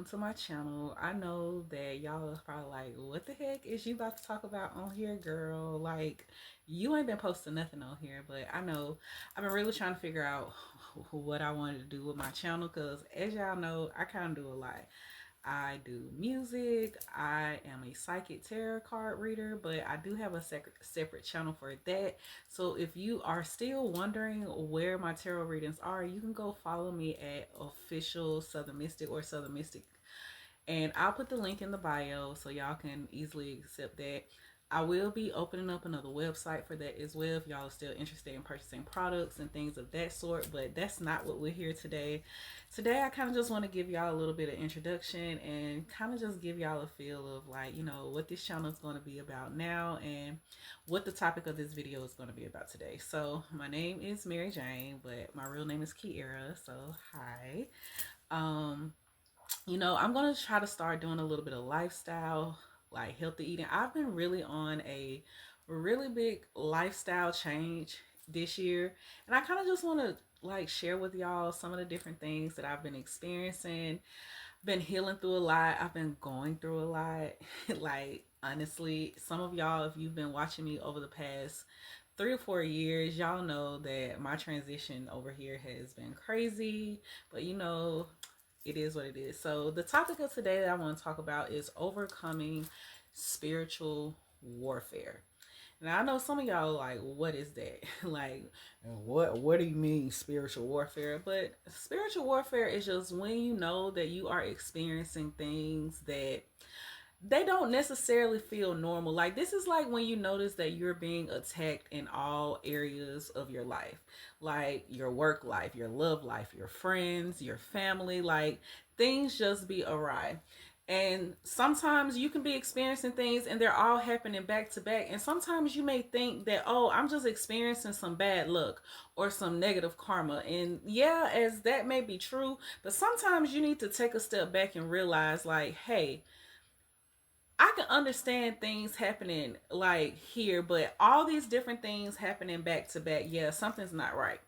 welcome to my channel. I know that y'all are probably like, what the heck is you about to talk about on here, girl? Like, you ain't been posting nothing on here, but I know I've been really trying to figure out what I wanted to do with my channel because, as y'all know, I kind of do a lot. I do music. I am a psychic tarot card reader, but I do have a separate channel for that. So if you are still wondering where my tarot readings are, you can go follow me at official Southern Mystic or Southern Mystic, and I'll put the link in the bio so y'all can easily accept that. I will be opening up another website for that as well if y'all are still interested in purchasing products and things of that sort, but that's not what we're here today. Today, I kind of just want to give y'all a little bit of introduction and kind of just give y'all a feel of like, what this channel is going to be about now and what the topic of this video is going to be about today. So, my name is Mary Jane, but my real name is Kiera, so hi. Um, I'm going to try to start doing a little bit of lifestyle, like healthy eating. I've been really on a really big lifestyle change this year, and I kind of just want to like share with y'all some of the different things that I've been experiencing. Been healing through a lot. I've been going through a lot. Like, honestly, some of y'all, if you've been watching me over the past 3 or 4 years, y'all know that my transition over here has been crazy. But it is what it is. So the topic of today that I want to talk about is overcoming spiritual warfare. Now I know some of y'all are like, what is that? Like, what do you mean spiritual warfare? But spiritual warfare is just when you know that you are experiencing things that they don't necessarily feel normal. Like, this is like when you notice that you're being attacked in all areas of your life, like your work life, your love life, your friends, your family. Like, things just be awry. And sometimes you can be experiencing things and they're all happening back to back. And sometimes you may think that, oh, I'm just experiencing some bad luck or some negative karma. And yeah, as that may be true, but sometimes you need to take a step back and realize, like, hey, I can understand things happening like here, but all these different things happening back to back, yeah, something's not right.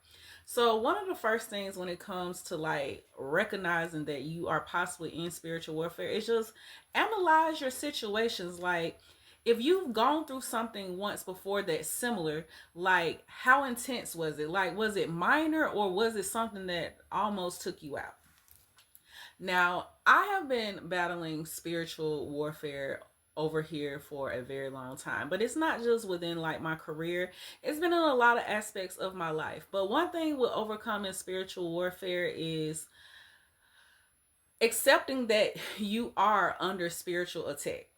So, one of the first things when it comes to like recognizing that you are possibly in spiritual warfare is just analyze your situations. Like, if you've gone through something once before that's similar, like how intense was it? Like, was it minor or was it something that almost took you out? Now, I have been battling spiritual warfare over here for a very long time, but it's not just within like my career, it's been in a lot of aspects of my life. But one thing with overcoming spiritual warfare is accepting that you are under spiritual attack.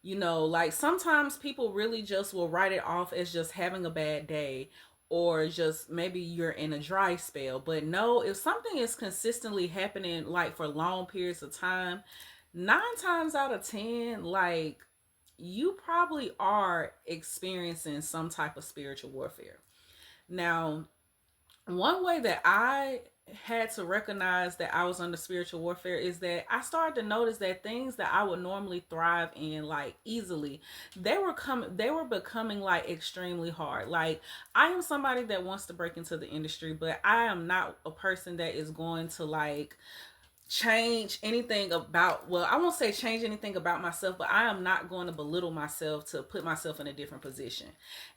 Like sometimes people really just will write it off as just having a bad day or just maybe you're in a dry spell. But no, if something is consistently happening like for long periods of time, 9 times out of 10, like you probably are experiencing some type of spiritual warfare. Now, one way that I had to recognize that I was under spiritual warfare is that I started to notice that things that I would normally thrive in like easily, they were becoming like extremely hard. Like, I am somebody that wants to break into the industry, but I am not a person that is going to like change anything about, well, I won't say change anything about myself, but I am not going to belittle myself to put myself in a different position.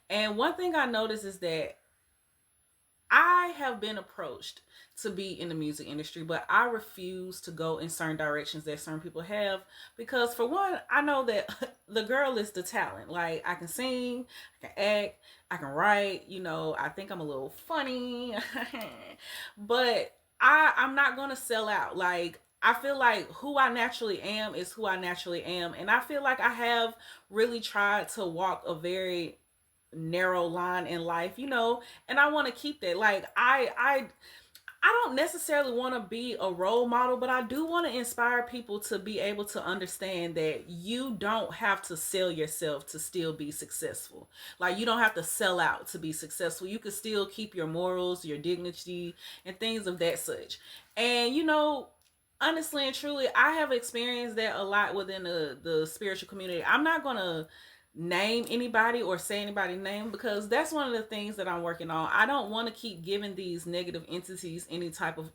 And one thing I noticed is that I have been approached to be in the music industry, but I refuse to go in certain directions that certain people have because, for one, I know that the girl is the talent. Like, I can sing, I can act, I can write. I think I'm a little funny, but I'm not gonna sell out. Like, I feel like who I naturally am is who I naturally am, and I feel like I have really tried to walk a very narrow line in life, and I want to keep that. Like, I don't necessarily want to be a role model, but I do want to inspire people to be able to understand that you don't have to sell yourself to still be successful. Like, you don't have to sell out to be successful. You can still keep your morals, your dignity, and things of that such. And honestly and truly, I have experienced that a lot within the spiritual community. I'm not gonna name anybody or say anybody's name because that's one of the things that I'm working on. I don't want to keep giving these negative entities any type of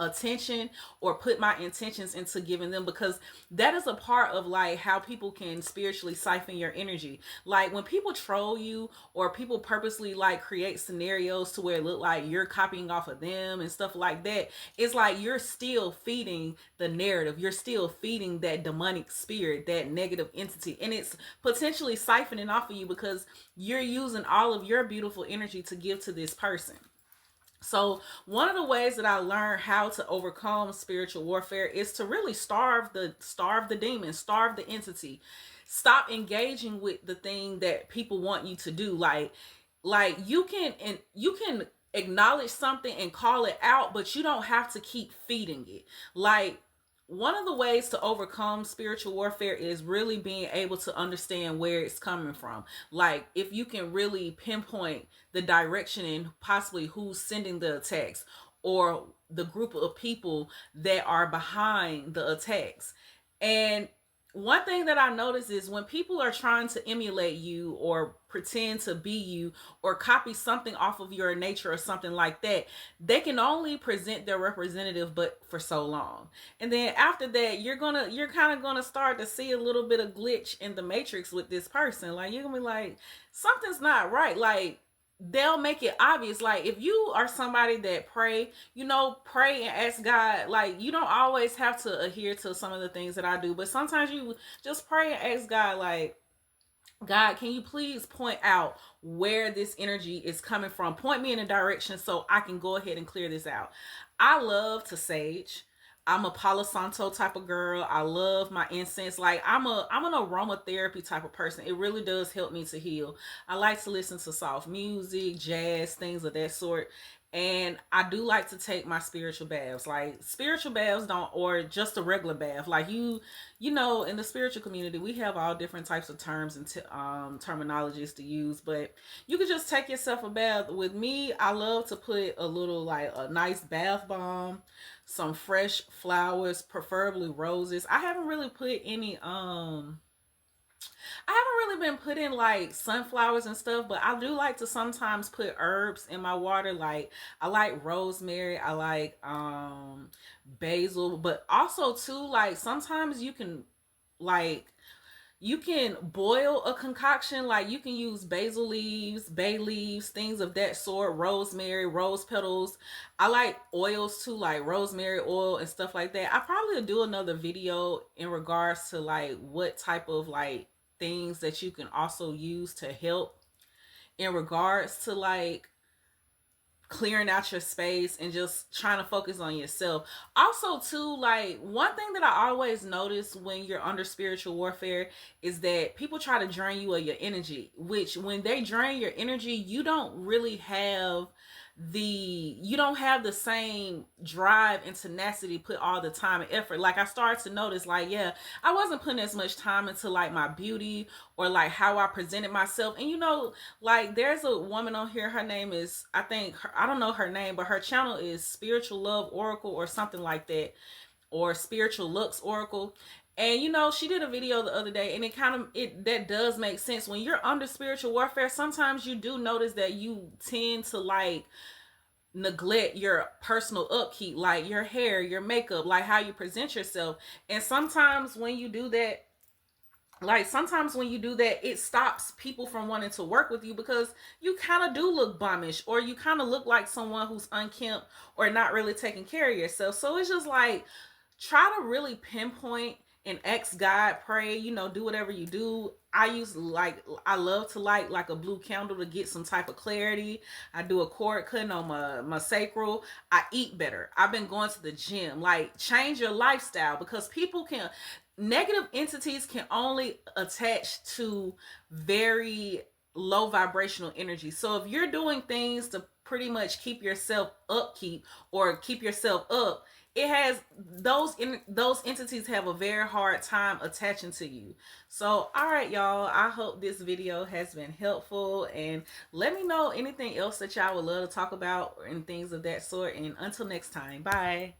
attention or put my intentions into giving them, because that is a part of like how people can spiritually siphon your energy. Like when people troll you or people purposely like create scenarios to where it look like you're copying off of them and stuff like that, it's like you're still feeding the narrative, you're still feeding that demonic spirit, that negative entity, and it's potentially siphoning off of you because you're using all of your beautiful energy to give to this person. So one of the ways that I learned how to overcome spiritual warfare is to really starve the demon, starve the entity. Stop engaging with the thing that people want you to do. Like you can acknowledge something and call it out, but you don't have to keep feeding it. Like one of the ways to overcome spiritual warfare is really being able to understand where it's coming from. Like if you can really pinpoint the direction and possibly who's sending the attacks or the group of people that are behind the attacks. And one thing that I notice is when people are trying to emulate you or pretend to be you or copy something off of your nature or something like that, they can only present their representative but for so long. And then after that, you're kind of gonna start to see a little bit of glitch in the matrix with this person. Like you're gonna be like, something's not right. Like they'll make it obvious. Like if you are somebody that pray and ask God. Like you don't always have to adhere to some of the things that I do, but sometimes you just pray and ask God, like, God, can you please point out where this energy is coming from? Point me in a direction so I can go ahead and clear this out. I love to sage. I'm a Palo Santo type of girl. I love my incense. Like I'm an aromatherapy type of person. It really does help me to heal. I like to listen to soft music, jazz, things of that sort. And I do like to take my spiritual baths. Like spiritual baths don't, or just a regular bath. Like in the spiritual community, we have all different types of terms and terminologies to use. But you could just take yourself a bath. With me, I love to put a little, like a nice bath bomb, some fresh flowers, preferably roses. I haven't really been putting like sunflowers and stuff, but I do like to sometimes put herbs in my water. Like I like rosemary, I like basil, but also too, like sometimes like you can boil a concoction. Like you can use basil leaves, bay leaves, things of that sort, rosemary, rose petals. I like oils too, like rosemary oil and stuff like that. I probably will do another video in regards to like what type of like things that you can also use to help in regards to like clearing out your space and just trying to focus on yourself. Also too, like one thing that I always notice when you're under spiritual warfare is that people try to drain you of your energy, which when they drain your energy, you don't have the same drive and tenacity put all the time and effort. Like I started to notice, like, yeah, I wasn't putting as much time into like my beauty or like how I presented myself. And like there's a woman on here, her name is, I don't know her name, but her channel is Spiritual Love Oracle or something like that, or Spiritual Lux Oracle. And she did a video the other day, and it that does make sense. When you're under spiritual warfare, sometimes you do notice that you tend to like neglect your personal upkeep, like your hair, your makeup, like how you present yourself. And sometimes when you do that, it stops people from wanting to work with you because you kind of do look bummish, or you kind of look like someone who's unkempt or not really taking care of yourself. So it's just like, try to really pinpoint and ask God, pray, do whatever you do. I love to light like a blue candle to get some type of clarity. I do a cord cutting on my sacral. I eat better. I've been going to the gym. Like change your lifestyle, because negative entities can only attach to very low vibrational energy. So if you're doing things to pretty much keep yourself upkeep or keep yourself up, it has those entities have a very hard time attaching to you. So all right, y'all, I hope this video has been helpful, and let me know anything else that y'all would love to talk about and things of that sort. And until next time, bye.